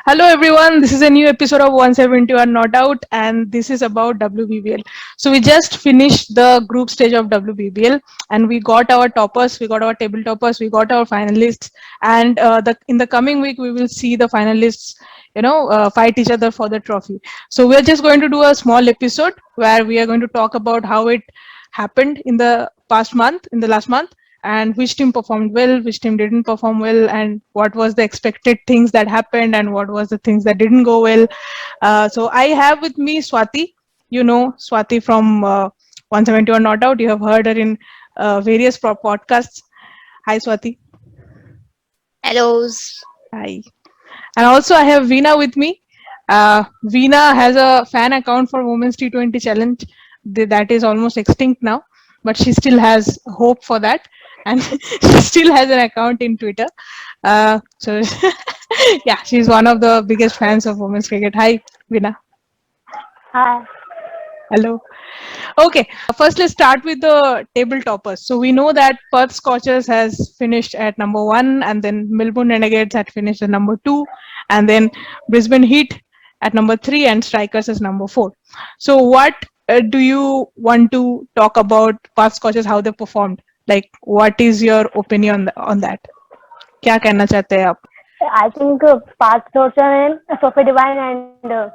Hello everyone, this is a new episode of 171 Not Out and this is about WBBL. So we just finished the group stage of WBBL and we got our toppers, we got our table toppers, we got our finalists and in the coming week we will see the finalists fight each other for the trophy. So we're just going to do a small episode where we are going to talk about how it happened in the past month, in the last month, and which team performed well, which team didn't perform well, and what was the expected things that happened and what was the things that didn't go well. So I have with me Swati. You know Swati from 171 Not Out. You have heard her in various podcasts. Hi Swati. Hellos. Hi. And also I have Veena with me. Veena has a fan account for Women's T20 Challenge that is almost extinct now, but she still has hope for that, and she still has an account in Twitter. So yeah, she's one of the biggest fans of women's cricket. Hi, Veena. Hi. Hello. Okay, first let's start with the table toppers. So we know that Perth Scorchers has finished at number 1, and then Melbourne Renegades had finished at number 2, and then Brisbane Heat at number 3, and Strikers is number 4. So what do you want to talk about Perth Scorchers, how they performed? Like, what is your opinion on that? क्या कहना चाहते हैं आप? I think Perth Scorchers and Sophie, Devine and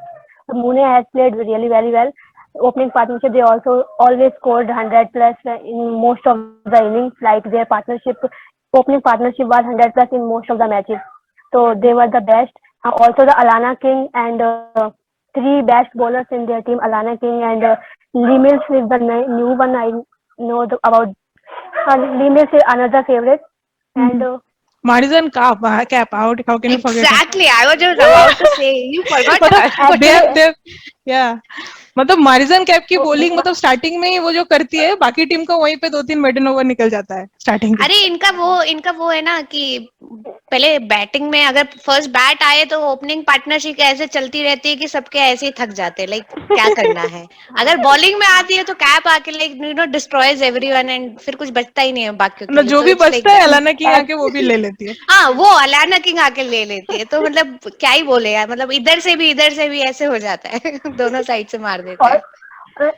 Mooney has played really very well. Opening partnership, they also always scored 100 plus in most of the innings. Like their partnership, opening partnership was 100 plus in most of the matches. So they were the best. Also the Alana King and 3 best bowlers in their team, Alana King and Lee Mills is the new one I know about. Lee Mills is another favorite. And Madison cap, how can you forget? Exactly. I was just about to say you forgot her. Yeah. मतलब मारिजन cap की bowling मतलब starting में ही वो जो करती है, बाकी team को वहीं पे 2-3 मेडन ओवर निकल जाता है स्टार्टिंग. अरे इनका वो है ना कि पहले बैटिंग में अगर फर्स्ट बैट आए तो ओपनिंग पार्टनरशिप ऐसे चलती रहती है कि सबके ऐसे ही थक जाते हैं. लाइक क्या करना है. अगर बॉलिंग में आती है तो कैप आके लाइक डिस्ट्रॉयज एवरीवन एंड फिर कुछ बचता ही नहीं है बाकियों के लिए. जो भी बचता है अलाना किंग आके वो भी ले लेती है. हाँ, वो अलाना किंग आके ले लेती है. तो मतलब क्या ही बोले यार. मतलब इधर से भी ऐसे हो जाता है. दोनों साइड से मार देते हैं.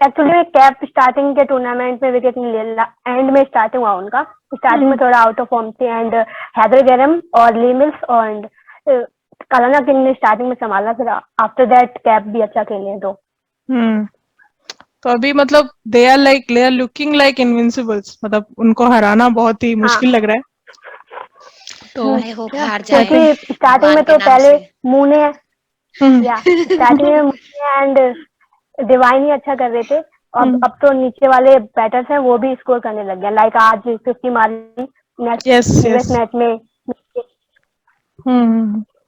एक्चुअली कैप स्टार्टिंग के टूर्नामेंट में विकेट नहीं ले, एंड में स्टार्टिंग हुआ उनका. स्टार्टिंग में थोड़ा आउट ऑफ फॉर्म थे एंड हैदर गैरम और ली मिल्स और अलाना किंग ने स्टार्टिंग में संभाला. फिर आफ्टर दैट कैप भी अच्छा खेले. तो अभी मतलब they are looking like invincibles. मतलब उनको हराना बहुत ही मुश्किल लग रहा है. तो आई होप हार जाए. क्योंकि स्टार्टिंग में तो पहले मूने स्टार्टिंग में मूने एंड डिवाइन ही अच्छा कर रहे थे. अब तो नीचे वाले बैटर्स हैं वो भी स्कोर करने लग गए. लाइक आज 50 मारी नेक्स्ट मैच में.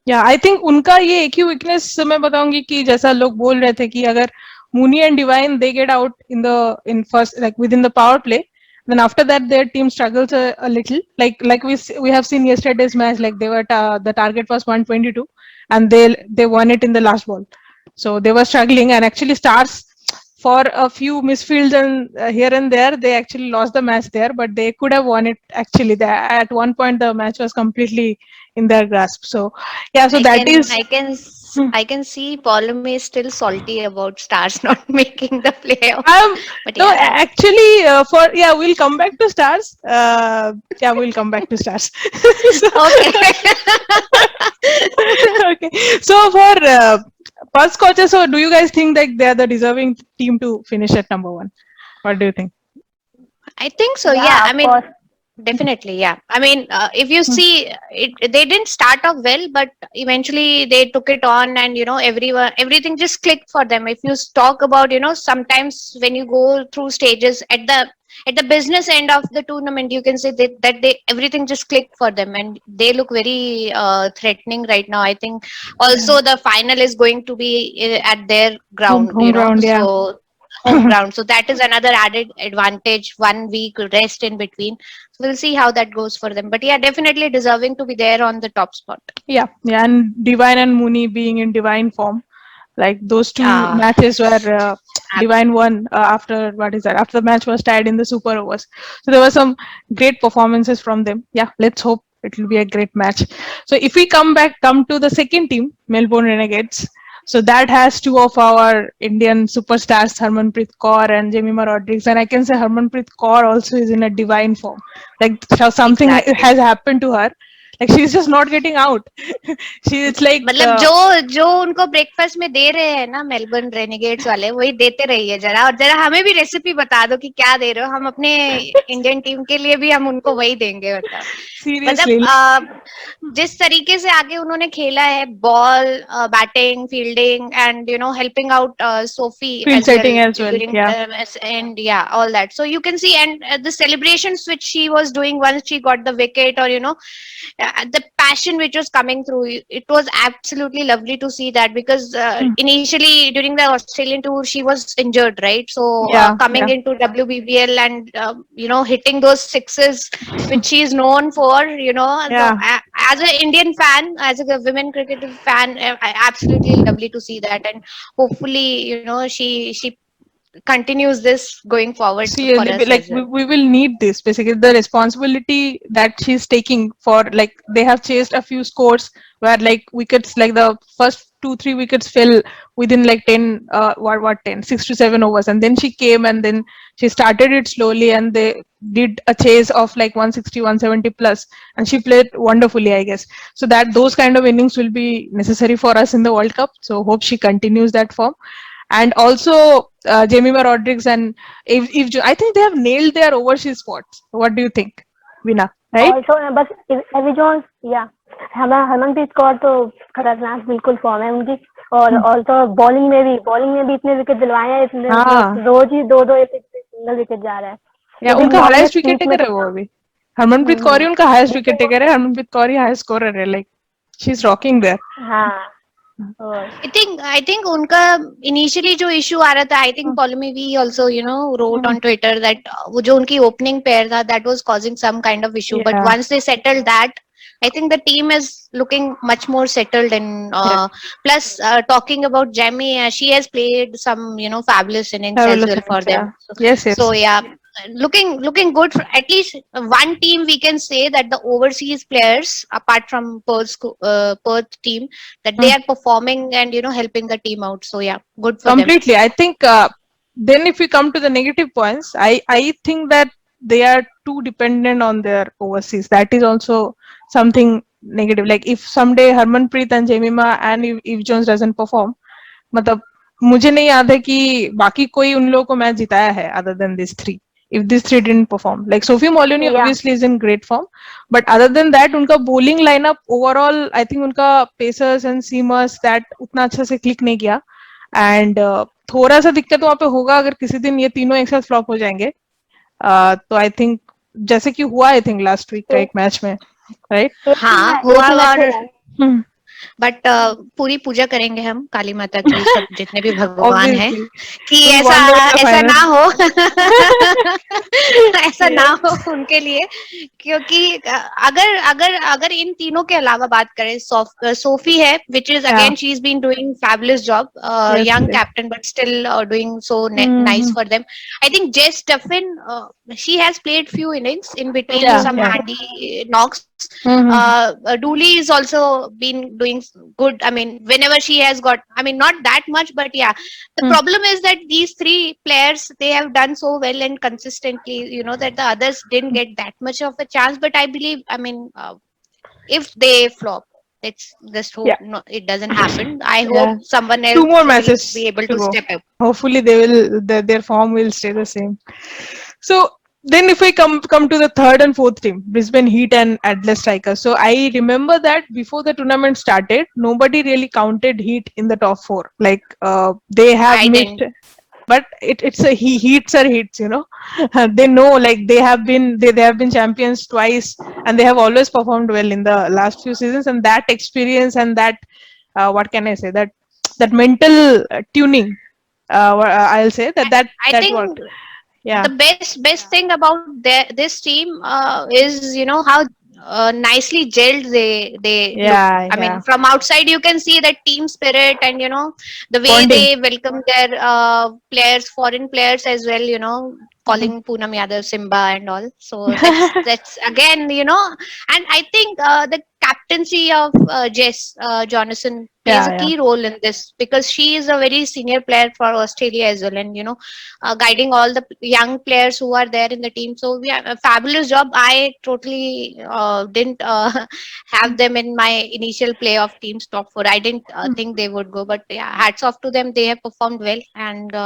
या आई थिंक उनका ये एक ही वीकनेस मैं बताऊंगी कि जैसा लोग बोल रहे थे कि अगर Mooney and Devine they get out in first, like within the power play, then after that their team struggles a little. Like we have seen yesterday's match, like they were the target was 122 and they won it in the last ball. So they were struggling, and actually Stars for a few misfields and here and there they actually lost the match there, but they could have won it. Actually at one point the match was completely in their grasp. So yeah, so I can see Poulami is still salty about Stars not making the playoff. But no, actually, we'll come back to Stars. We'll come back to Stars. Okay. Okay. So for Perth Scorchers, so do you guys think that they are the deserving team to finish at number 1? What do you think? I think so. Yeah. I mean. Definitely, yeah. I mean, if you see, they didn't start off well, but eventually they took it on, and everything just clicked for them. If you talk about, sometimes when you go through stages at the business end of the tournament, you can say that everything just clicked for them, and they look very threatening right now. I think also the final is going to be at their ground, ground, yeah. So home ground. So that is another added advantage. 1 week rest in between. So we'll see how that goes for them. But yeah, definitely deserving to be there on the top spot. Yeah, and Devine and Mooney being in divine form. Like those two matches where Devine won after the match was tied in the super overs. So there were some great performances from them. Yeah, let's hope it will be a great match. So if we come to the second team, Melbourne Renegades. So that has two of our Indian superstars, Harmanpreet Kaur and Jemimah Rodrigues, and I can say Harmanpreet Kaur also is in a divine form. Like something Exactly. has happened to her. Like she's just not getting out. It's like मतलब जो जो उनको breakfast में दे रहे हैं ना Melbourne Renegades वाले, वही देते रहिए जरा, और जरा हमें भी रेसिपी बता दो कि क्या दे रहे हो, हम अपने इंडियन टीम के लिए भी हम उनको वही देंगे। मतलब seriously जिस तरीके से आगे उन्होंने खेला है, ball batting fielding and helping out Sophie field as well setting as well. during Yeah. and yeah, all that, so you can see, and the celebrations which she was doing once she got the wicket, or the passion which was coming through, it was absolutely lovely to see that, because Mm. initially during the Australian tour she was injured, right? So Yeah. coming Yeah. into WBBL and hitting those sixes which she is known for, so Yeah. as an Indian fan, as a women cricket fan, absolutely lovely to see that, and hopefully she continues this going forward for Seriously, us like as well. we will need this basically the responsibility that she's taking for, like they have chased a few scores where like wickets, like the first 2 3 wickets fell within like 10 what 10 6 to 7 overs, and then she came and then she started it slowly and they did a chase of like 160 170 plus, and she played wonderfully, I guess. So that those kind of innings will be necessary for us in the World Cup, so hope she continues that form. And also Jemimah Rodrigues and I think they have nailed their overseas spots. What do you think, Veena? Right? Also, बस एवी Jones या हरमनप्रीत कौर तो खतरनाक बिल्कुल form है उनकी, और also bowling में भी इतने विकेट दिलवाए हैं, इसलिए हाँ. रोज ही दो दो सिंगल विकेट जा रहा है, या वो भी उनका मॉर्निंग हाईएस्ट विकेट पीक में। टेकर है वो अभी। हरमनप्रीत कौर ही उनका हाईएस्ट विकेट टेकर है। हरमनप्रीत कौर ही हाईएस्ट स्कोरर है। Like she is rocking there. हाँ I think उनका initially जो issue आ रहा था, I think Poulami we also wrote on Twitter that वो जो उनकी opening pair था, that was causing some kind of issue. But Yeah. once they settled that, I think the team is looking much more settled. And plus, talking about Jamie, she has played some fabulous innings as Fabulous well for innings, yeah. them. Yes, yes. So yeah, looking good for at least one team. We can say that the overseas players, apart from Perth team, that they are performing and helping the team out. So yeah, good for them. Completely. I think then if we come to the negative points, I think that they are too dependent on their overseas. That is also something negative. Like if someday Harmanpreet and Jemimah and if Jones doesn't perform, मतलब मुझे नहीं याद है कि बाकी कोई उन लोगों को मैच जिताया है other than these three. If these three didn't perform, like Sophie Molineux Yeah. obviously is in great form, but other than that, उनका bowling lineup overall, I think उनका pacers and seamers that उतना अच्छा से click नहीं किया, and थोड़ा सा दिक्कत वहाँ पे होगा अगर किसी दिन ये तीनों एक साथ फ्लॉप हो जाएंगे, तो आई थिंक जैसे कि हुआ आई थिंक लास्ट वीक का एक मैच में, राइट? हाँ हुआ, और बट पूरी पूजा करेंगे हम काली माता की, सब जितने भी भगवान हैं, कि ऐसा ना हो ऐसा ना हो उनके लिए, क्योंकि अगर इन तीनों के अलावा बात करें, सोफी है, which is again she is been doing fabulous job, young captain but still doing so nice for them. I think Jess Duffin, she has played few innings in between, some handy knocks. Dooley is also been doing good. I mean, whenever she has got, I mean, not that much, but yeah. The problem is that these three players, they have done so well and consistently, that the others didn't get that much of a chance. But I believe, I mean, if they flop, let's just hope it doesn't happen. I hope someone else 2 more will matches be able to step up. Hopefully they will, their form will stay the same. So then if we come to the third and fourth team, Brisbane Heat and Adelaide Strikers. So I remember that before the tournament started, nobody really counted Heat in the top 4. Like they have missed, but it's a Heats are Heats, they know, like they have been champions twice, and they have always performed well in the last few seasons, and that experience and that what can I say, that mental tuning, I'll say that I think worked. Yeah. The best thing about this team is how nicely gelled they look. I mean, from outside you can see that team spirit, and the way Bonding. they welcome their players, foreign players as well, calling Poonam Yadav Simba and all. So that's again, and I think the captaincy of Jess Jonathan plays Yeah, a yeah. key role in this, because she is a very senior player for Australia as well, and guiding all the young players who are there in the team. So yeah, a fabulous job. I totally didn't have them in my initial playoff teams top four. I didn't think they would go, but yeah, hats off to them. They have performed well and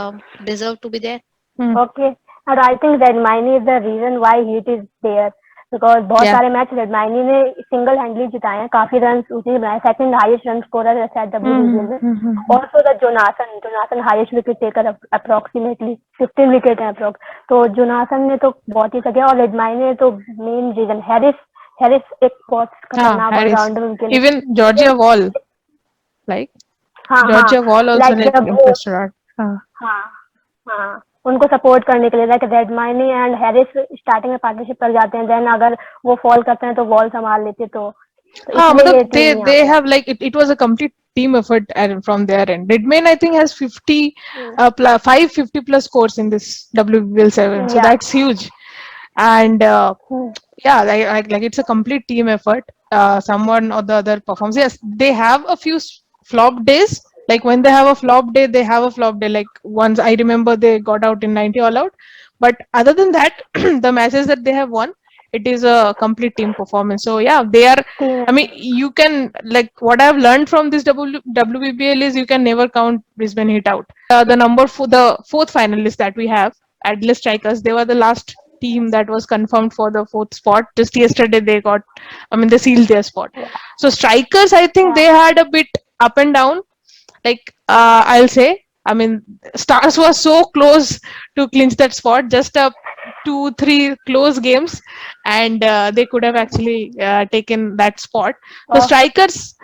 deserve to be there. Hmm. Okay. And I think Redmine is the reason why Heat is there. Because बहुत Yeah. सारे match रेडमाइनी ने single हैंडली जिताए हैं, काफी run उसने बनाए, second highest run scorer है शायद WBBL में. Also the Jonassen highest wicket taker approximately 15 wicket है अप्रोक्स. तो जोनासन ने तो बहुत ही सके, और रेडमाइनी ने तो मेन रीजन हैरिस एक बहुत खतरनाक Harris. ऑलराउंडर उनके लिए. Even Georgia Wall, like हाँ Georgia Wall also like like जब impressed her. हाँ. हाँ उनको सपोर्ट करने के लिए, लाइक रेडमाइनी एंड हैरिस स्टार्टिंग में पार्टनरशिप कर जाते हैं, देन अगर वो फॉल करते हैं तो बॉल संभाल लेते, तो इसलिए ये मतलब टीम यहाँ they पे have like it was a complete team effort from their end. Redmayne I think has 50 है. 550 plus scores in this WBL 7, so या that's huge. And yeah, like it's a complete team effort. Someone or the other performs. Yes, they have a few flop days. Like when they have a flop day, they have a flop day. Like once I remember they got out in 90 all out. But other than that, the matches that they have won, it is a complete team performance. So yeah, they are. Team I mean, you can like what I've learned from this WBBL is you can never count Brisbane Heat out. The fourth finalist that we have, Adelaide Strikers, they were the last team that was confirmed for the fourth spot. Just yesterday they sealed their spot. So Strikers, I think they had a bit up and down. Like I'll say, I mean, Stars was so close to clinch that spot. Just a 2-3 close games, and they could have actually taken that spot. So Strikers,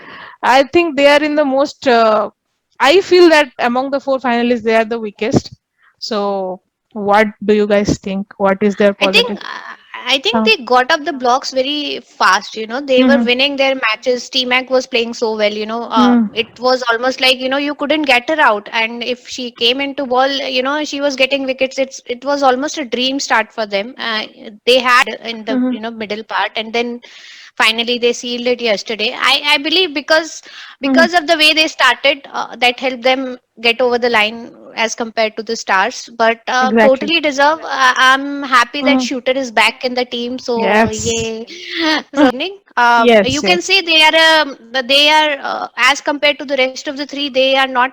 I think they are in the most. I feel that among the four finalists, they are the weakest. So, what do you guys think? What is their I think positive? I think Uh, they got up the blocks very fast. They were mhm, winning their matches. T-Mac was playing so well. mhm, It was almost like you couldn't get her out. And if she came into ball, she was getting wickets. It was almost a dream start for them. They had in the mhm, middle part, and then finally they sealed it yesterday. I believe because mhm. because of the way they started, that helped them get over the line as compared to the Stars, but Exactly. totally deserve. I'm happy that Mhm. Shooter is back in the team, so Yes. yay. Mhm. So Yes. you can Yes. say they are as compared to the rest of the three, they are not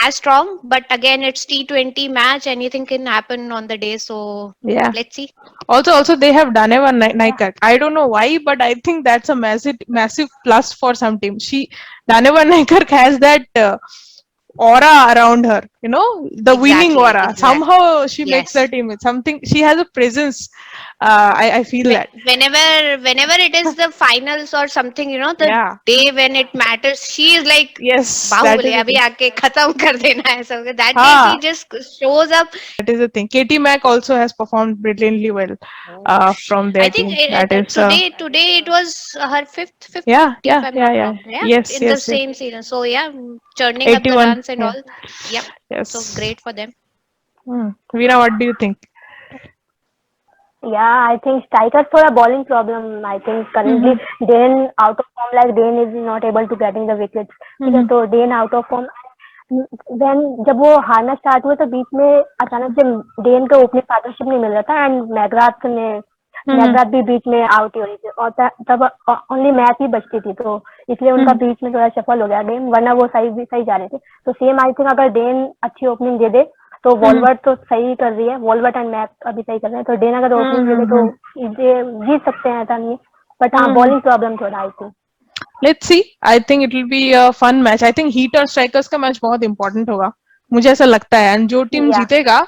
as strong, but again it's T20 match, anything can happen on the day, so Yeah. let's see. Also, they have Daneva Naikak. I don't know why, but I think that's a massive plus for some teams. Daneva Naikak has that aura around her. The winning Exactly, aura. exactly. Somehow she makes the Yes. team. It's something. She has a presence. I feel that. Whenever it is the finals or something, the Yeah. day when it matters, she is like Yes, that bahubali is the abhi thing. aake khatam kar dena hai sab. That day she Ha. just shows up. That is the thing. Katie Mack also has performed brilliantly well from I their think team. That is today it was her fifth yeah, 50, if yeah, I'm yeah, not yeah. wrong. Yeah, Yes, in the yes, yes. same season. So yeah, churning up the 81. runs and Yeah. all. Yep. So Yes. great for them. Veena, what do you think? Yeah, I think strikers for a bowling problem. I think currently Mm-hmm. Dane out of form, like Dane is not able to getting the wickets. ठीक है, Mm-hmm. तो Dane out of form. Then जब वो हारना start हुआ तो बीच में अचानक से डेन को ओपनिंग पार्टनरशिप नहीं मिल रहा था, एंड Mm-hmm. मैगराथ भी बीच में आउट ही हो रही थी, और तब ओनली मैच ही बचती थी, तो इसलिए उनका Mm-hmm. बीच में थोड़ा सफल हो गया गेम, वरना वो सही जा रहे थे. तो सेम आई थिंक अगर डेन अच्छी ओपनिंग दे दे तो Mm-hmm. वॉलवर्ट तो सही कर रही है, वॉलवर्ट एंड मैक अभी सही कर रहे हैं, तो डेन अगर ओपनिंग दे दे तो Mm-hmm. ये जीत सकते हैं, ऐसा नहीं है. बट हाँ, Mm-hmm. बॉलिंग प्रॉब्लम थोड़ा आई थी. Let's see. I think it will be a fun match. I think Heat और Strikers का मैच बहुत important होगा. मुझे ऐसा लगता है. And जो टीम या जीतेगा,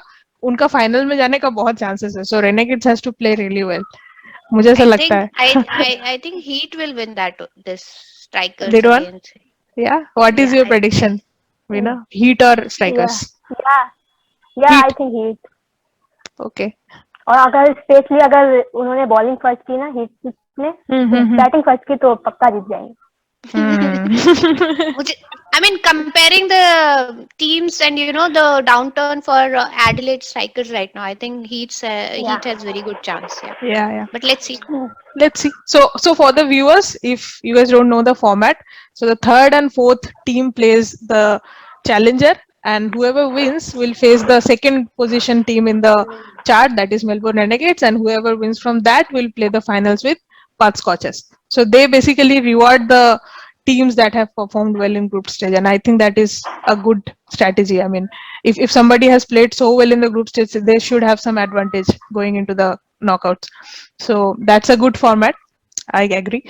उनका फाइनल में जाने का बहुत चांसेस है. So Renegades has to play really well. मुझे ऐसा I लगता think है. I think Heat will win this strikers Did one? against. Yeah. What is Yeah, your I think. prediction, Veena? Heat or या Strikers? या या आई Heat. Think he. Okay. और अगर specially अगर उन्होंने बॉलिंग फर्स्ट की ना हिट में, Mm-hmm. बैटिंग फर्स्ट की, तो पक्का जीत जाएंगे. Hmm. I mean, comparing the teams and the downturn for Adelaide Strikers right now, I think Heat Yeah. has very good chance. Yeah, Yeah, yeah. but let's see. Let's see. So for the viewers, if you guys don't know the format, so the third and fourth team plays the challenger, and whoever wins will face the second position team in the chart, that is Melbourne Renegades, and whoever wins from that will play the finals with Perth Scorchers. So they basically reward the teams that have performed well in group stage, and I think that is a good strategy. I mean, if somebody has played so well in the group stage, they should have some advantage going into the knockouts. So that's a good format. I agree.